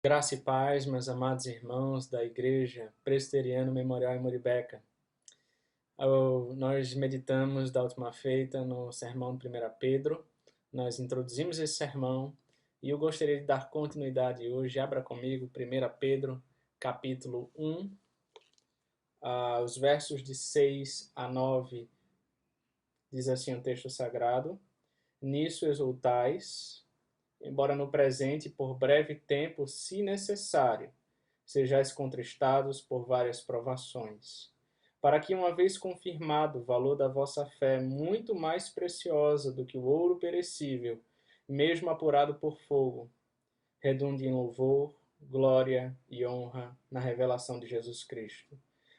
Graça e paz, meus amados irmãos da Igreja Presbiteriana Memorial em Muribeca. Nós meditamos da última feita no sermão de 1 Pedro. Nós introduzimos esse sermão e eu gostaria de dar continuidade hoje. Abra comigo 1 Pedro, capítulo 1, os versos de 6 a 9, diz assim o texto sagrado: Nisso exultais, embora no presente, por breve tempo, se necessário, sejais contristados por várias provações, para que, uma vez confirmado o valor da vossa fé, muito mais preciosa do que o ouro perecível, mesmo apurado por fogo, redunde em louvor, glória e honra na revelação de Jesus Cristo,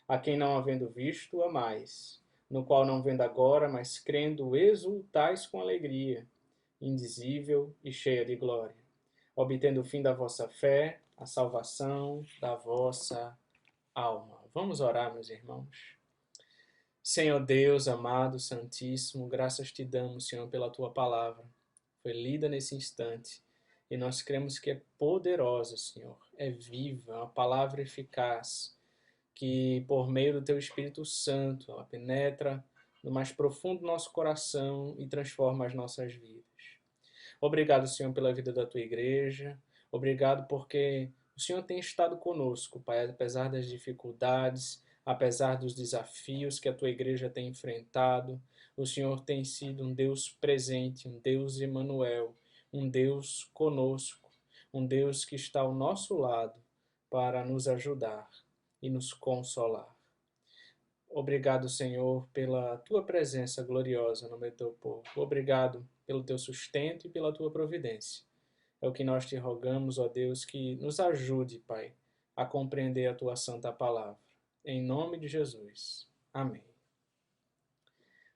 a quem não havendo visto, amais, no qual não vendo agora, mas crendo, exultais com alegria, indizível e cheia de glória, obtendo o fim da vossa fé, a salvação da vossa alma. Vamos orar, meus irmãos. Senhor Deus, amado, santíssimo, graças te damos, Senhor, pela tua palavra. Foi lida nesse instante e nós cremos que é poderosa, Senhor, é viva, uma palavra eficaz, que por meio do teu Espírito Santo ela penetra no mais profundo do nosso coração e transforma as nossas vidas. Obrigado, Senhor, pela vida da tua igreja. Obrigado porque o Senhor tem estado conosco, Pai, apesar das dificuldades, apesar dos desafios que a tua igreja tem enfrentado. O Senhor tem sido um Deus presente, um Deus Emanuel, um Deus conosco, um Deus que está ao nosso lado para nos ajudar e nos consolar. Obrigado, Senhor, pela tua presença gloriosa no meio do teu povo. Obrigado pelo teu sustento e pela tua providência. É o que nós te rogamos, ó Deus, que nos ajude, Pai, a compreender a tua santa palavra. Em nome de Jesus. Amém.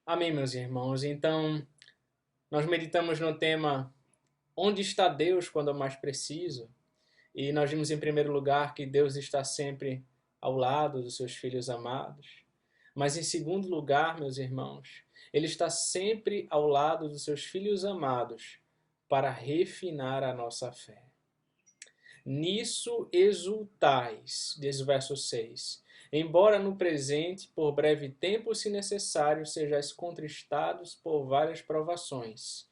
Amém, meus irmãos. Então, nós meditamos no tema Onde está Deus quando eu mais preciso? E nós vimos em primeiro lugar que Deus está sempre ao lado dos seus filhos amados. Mas em segundo lugar, meus irmãos, Ele está sempre ao lado dos seus filhos amados para refinar a nossa fé. Nisso exultais, diz o verso 6. Embora no presente, por breve tempo, se necessário, sejais contristados por várias provações.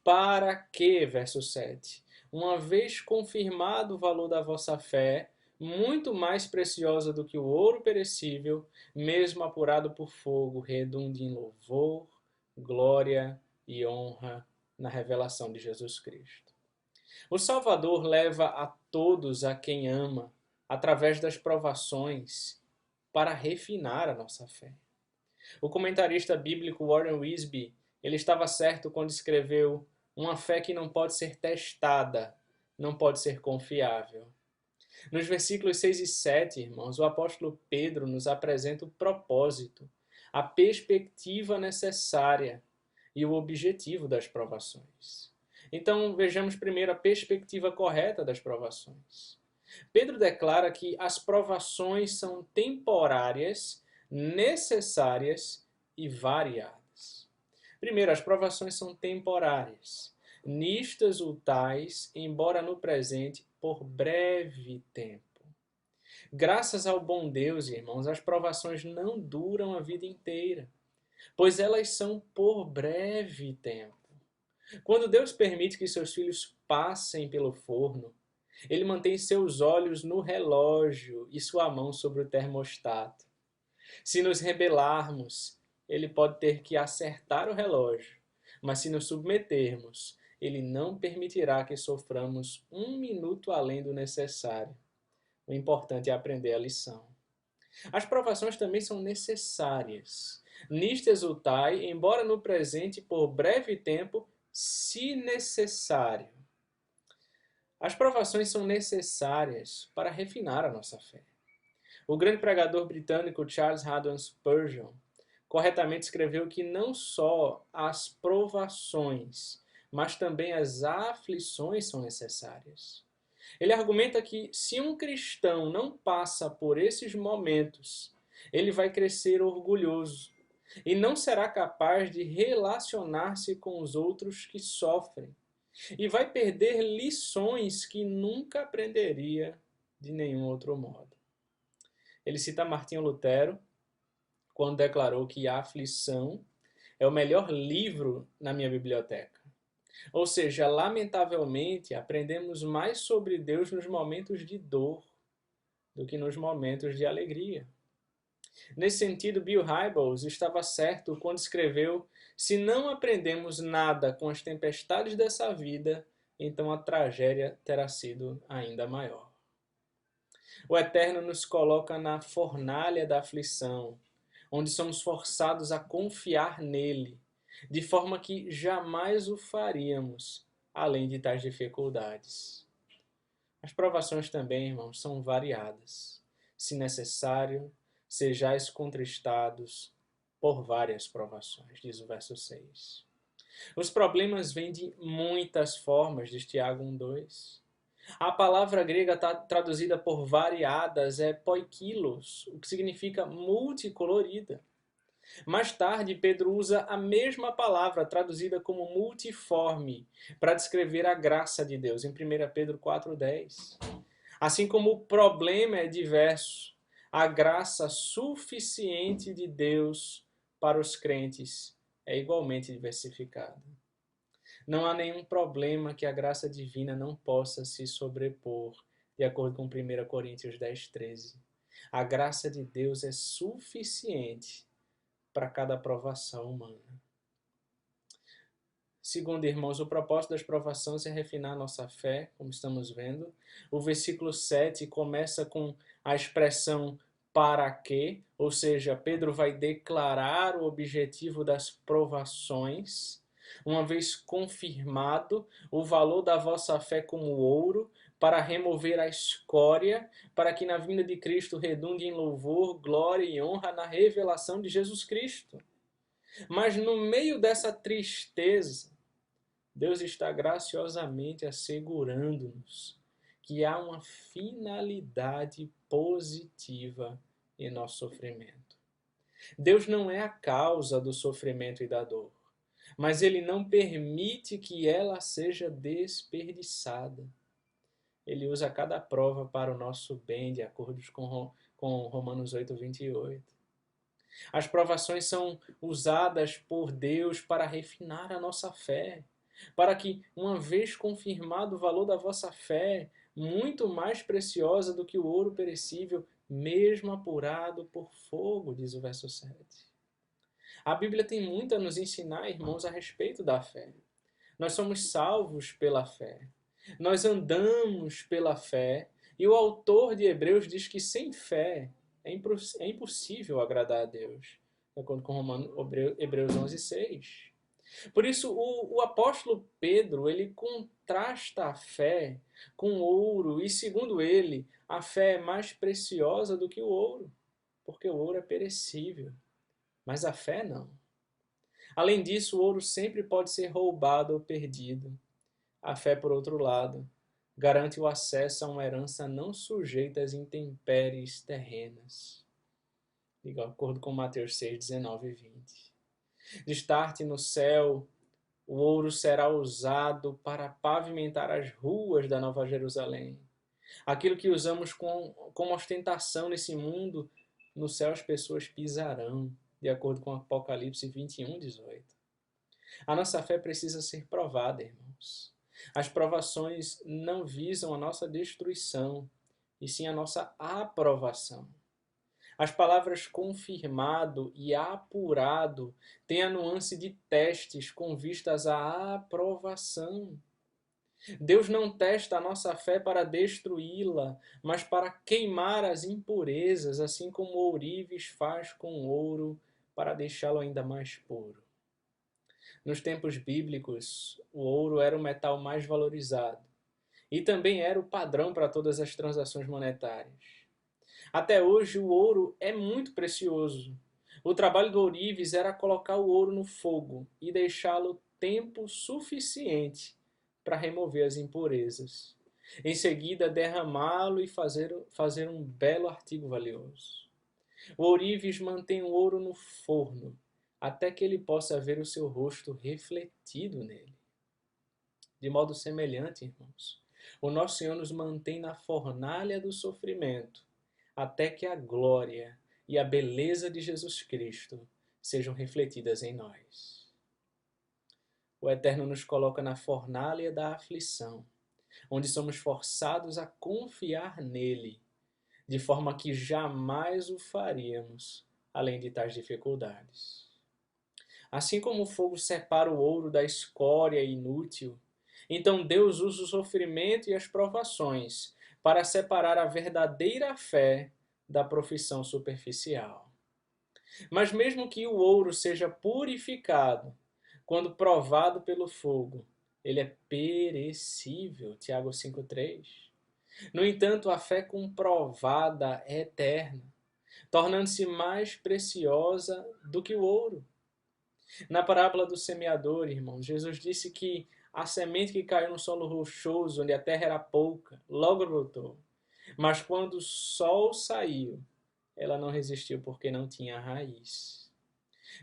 Para que, verso 7, uma vez confirmado o valor da vossa fé, muito mais preciosa do que o ouro perecível, mesmo apurado por fogo, redunde em louvor, glória e honra na revelação de Jesus Cristo. O Salvador leva a todos a quem ama, através das provações, para refinar a nossa fé. O comentarista bíblico Warren Wiersbe, ele estava certo quando escreveu: uma fé que não pode ser testada, não pode ser confiável. Nos versículos 6 e 7, irmãos, o apóstolo Pedro nos apresenta o propósito, a perspectiva necessária e o objetivo das provações. Então, vejamos primeiro a perspectiva correta das provações. Pedro declara que as provações são temporárias, necessárias e variadas. Primeiro, as provações são temporárias. Nisto exultais, embora no presente, por breve tempo. Graças ao bom Deus, irmãos, as provações não duram a vida inteira, pois elas são por breve tempo. Quando Deus permite que seus filhos passem pelo forno, Ele mantém seus olhos no relógio e sua mão sobre o termostato. Se nos rebelarmos, Ele pode ter que acertar o relógio, mas se nos submetermos, Ele não permitirá que soframos um minuto além do necessário. O importante é aprender a lição. As provações também são necessárias. Nisto exultai, embora no presente por breve tempo, se necessário. As provações são necessárias para refinar a nossa fé. O grande pregador britânico Charles Haddon Spurgeon corretamente escreveu que não só as provações, mas também as aflições são necessárias. Ele argumenta que se um cristão não passa por esses momentos, ele vai crescer orgulhoso e não será capaz de relacionar-se com os outros que sofrem. e vai perder lições que nunca aprenderia de nenhum outro modo. Ele cita Martinho Lutero quando declarou que A Aflição é o melhor livro na minha biblioteca. Ou seja, lamentavelmente, aprendemos mais sobre Deus nos momentos de dor do que nos momentos de alegria. Nesse sentido, Bill Hybels estava certo quando escreveu: se não aprendemos nada com as tempestades dessa vida, então a tragédia terá sido ainda maior. O Eterno nos coloca na fornalha da aflição, onde somos forçados a confiar nele, de forma que jamais o faríamos, além de tais dificuldades. As provações também, irmãos, são variadas. Se necessário, sejais contristados por várias provações, diz o verso 6. Os problemas vêm de muitas formas, diz Tiago 1:2. A palavra grega traduzida por variadas é poikilos, o que significa multicolorida. Mais tarde, Pedro usa a mesma palavra, traduzida como multiforme, para descrever a graça de Deus, em 1 Pedro 4:10. Assim como o problema é diverso, a graça suficiente de Deus para os crentes é igualmente diversificada. Não há nenhum problema que a graça divina não possa se sobrepor, de acordo com 1 Coríntios 10:13. A graça de Deus é suficiente para cada provação humana. Segundo, irmãos, o propósito das provações é refinar a nossa fé, como estamos vendo. O versículo 7 começa com a expressão para quê, ou seja, Pedro vai declarar o objetivo das provações. Uma vez confirmado o valor da vossa fé como ouro, para remover a escória, para que na vinda de Cristo redunde em louvor, glória e honra na revelação de Jesus Cristo. Mas no meio dessa tristeza, Deus está graciosamente assegurando-nos que há uma finalidade positiva em nosso sofrimento. Deus não é a causa do sofrimento e da dor, mas Ele não permite que ela seja desperdiçada. Ele usa cada prova para o nosso bem, de acordo com Romanos 8:28. As provações são usadas por Deus para refinar a nossa fé, para que, uma vez confirmado o valor da vossa fé, muito mais preciosa do que o ouro perecível, mesmo apurado por fogo, diz o verso 7. A Bíblia tem muito a nos ensinar, irmãos, a respeito da fé. Nós somos salvos pela fé. Nós andamos pela fé. E o autor de Hebreus diz que sem fé é impossível agradar a Deus, de acordo com Hebreus 11:6. Por isso, o apóstolo Pedro, ele contrasta a fé com ouro, e segundo ele, a fé é mais preciosa do que o ouro, porque o ouro é perecível, mas a fé não. Além disso, o ouro sempre pode ser roubado ou perdido. A fé, por outro lado, garante o acesso a uma herança não sujeita às intempéries terrenas, de acordo com Mateus 6:19 e 20. Destarte no céu, o ouro será usado para pavimentar as ruas da Nova Jerusalém. Aquilo que usamos como ostentação nesse mundo, no céu as pessoas pisarão, de acordo com Apocalipse 21:18. A nossa fé precisa ser provada, irmãos. As provações não visam a nossa destruição, e sim a nossa aprovação. As palavras confirmado e apurado têm a nuance de testes com vistas à aprovação. Deus não testa a nossa fé para destruí-la, mas para queimar as impurezas, assim como o ourives faz com o ouro para deixá-lo ainda mais puro. Nos tempos bíblicos, o ouro era o metal mais valorizado e também era o padrão para todas as transações monetárias. Até hoje, o ouro é muito precioso. O trabalho do ourives era colocar o ouro no fogo e deixá-lo tempo suficiente para remover as impurezas. Em seguida, derramá-lo e fazer um belo artigo valioso. O ourives mantém o ouro no forno, até que ele possa ver o seu rosto refletido nele. De modo semelhante, irmãos, o nosso Senhor nos mantém na fornalha do sofrimento, até que a glória e a beleza de Jesus Cristo sejam refletidas em nós. O Eterno nos coloca na fornalha da aflição, onde somos forçados a confiar nele, de forma que jamais o faríamos, além de tais dificuldades. Assim como o fogo separa o ouro da escória inútil, então Deus usa o sofrimento e as provações para separar a verdadeira fé da profissão superficial. Mas mesmo que o ouro seja purificado, quando provado pelo fogo, ele é perecível, Tiago 5,3. No entanto, a fé comprovada é eterna, tornando-se mais preciosa do que o ouro. Na parábola do semeador, irmãos, Jesus disse que a semente que caiu no solo rochoso, onde a terra era pouca, logo brotou. Mas quando o sol saiu, ela não resistiu porque não tinha raiz.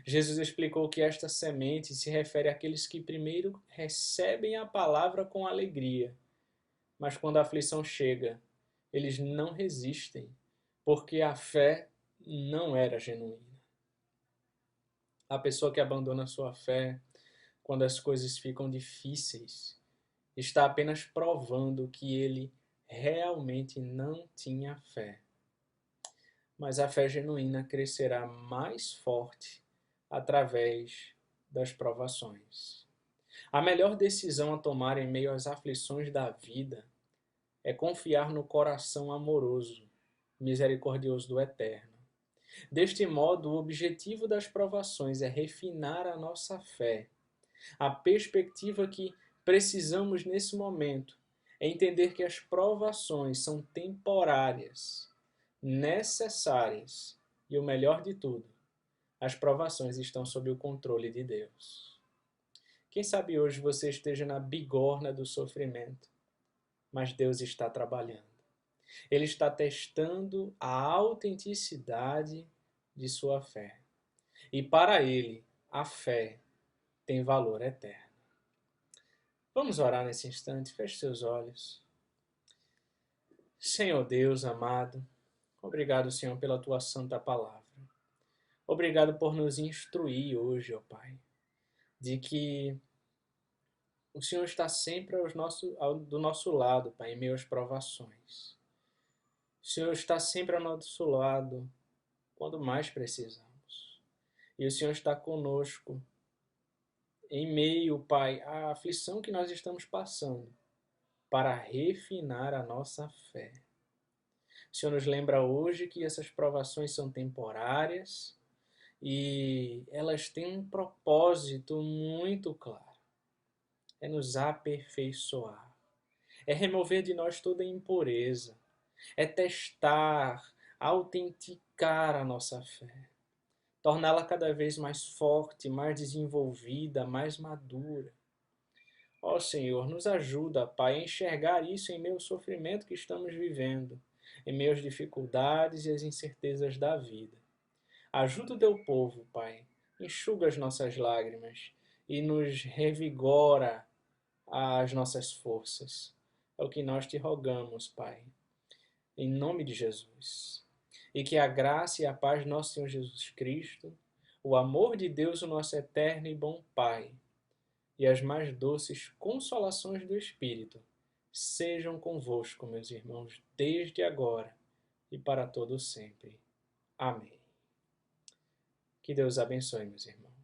Jesus explicou que esta semente se refere àqueles que primeiro recebem a palavra com alegria, mas quando a aflição chega, eles não resistem, porque a fé não era genuína. A pessoa que abandona sua fé quando as coisas ficam difíceis está apenas provando que ele realmente não tinha fé. Mas a fé genuína crescerá mais forte através das provações. A melhor decisão a tomar em meio às aflições da vida é confiar no coração amoroso, misericordioso do Eterno. Deste modo, o objetivo das provações é refinar a nossa fé. A perspectiva que precisamos nesse momento é entender que as provações são temporárias, necessárias e, o melhor de tudo, as provações estão sob o controle de Deus. Quem sabe hoje você esteja na bigorna do sofrimento, mas Deus está trabalhando. Ele está testando a autenticidade de sua fé. E para ele, a fé tem valor eterno. Vamos orar nesse instante. Feche seus olhos. Senhor Deus amado, obrigado, Senhor, pela tua santa palavra. Obrigado por nos instruir hoje, ó Pai, de que o Senhor está sempre do nosso lado, Pai, em meio às provações. O Senhor está sempre ao nosso lado quando mais precisamos. E o Senhor está conosco em meio, Pai, à aflição que nós estamos passando, para refinar a nossa fé. O Senhor nos lembra hoje que essas provações são temporárias e elas têm um propósito muito claro. É nos aperfeiçoar. É remover de nós toda impureza. É testar, autenticar a nossa fé. Torná-la cada vez mais forte, mais desenvolvida, mais madura. Ó Senhor, nos ajuda, Pai, a enxergar isso em meio ao sofrimento que estamos vivendo, em meio às dificuldades e às incertezas da vida. Ajuda o teu povo, Pai, enxuga as nossas lágrimas e nos revigora as nossas forças. É o que nós te rogamos, Pai, em nome de Jesus. E que a graça e a paz do nosso Senhor Jesus Cristo, o amor de Deus, o nosso eterno e bom Pai, e as mais doces consolações do Espírito sejam convosco, meus irmãos, desde agora e para todo sempre. Amém. Que Deus abençoe, meus irmãos.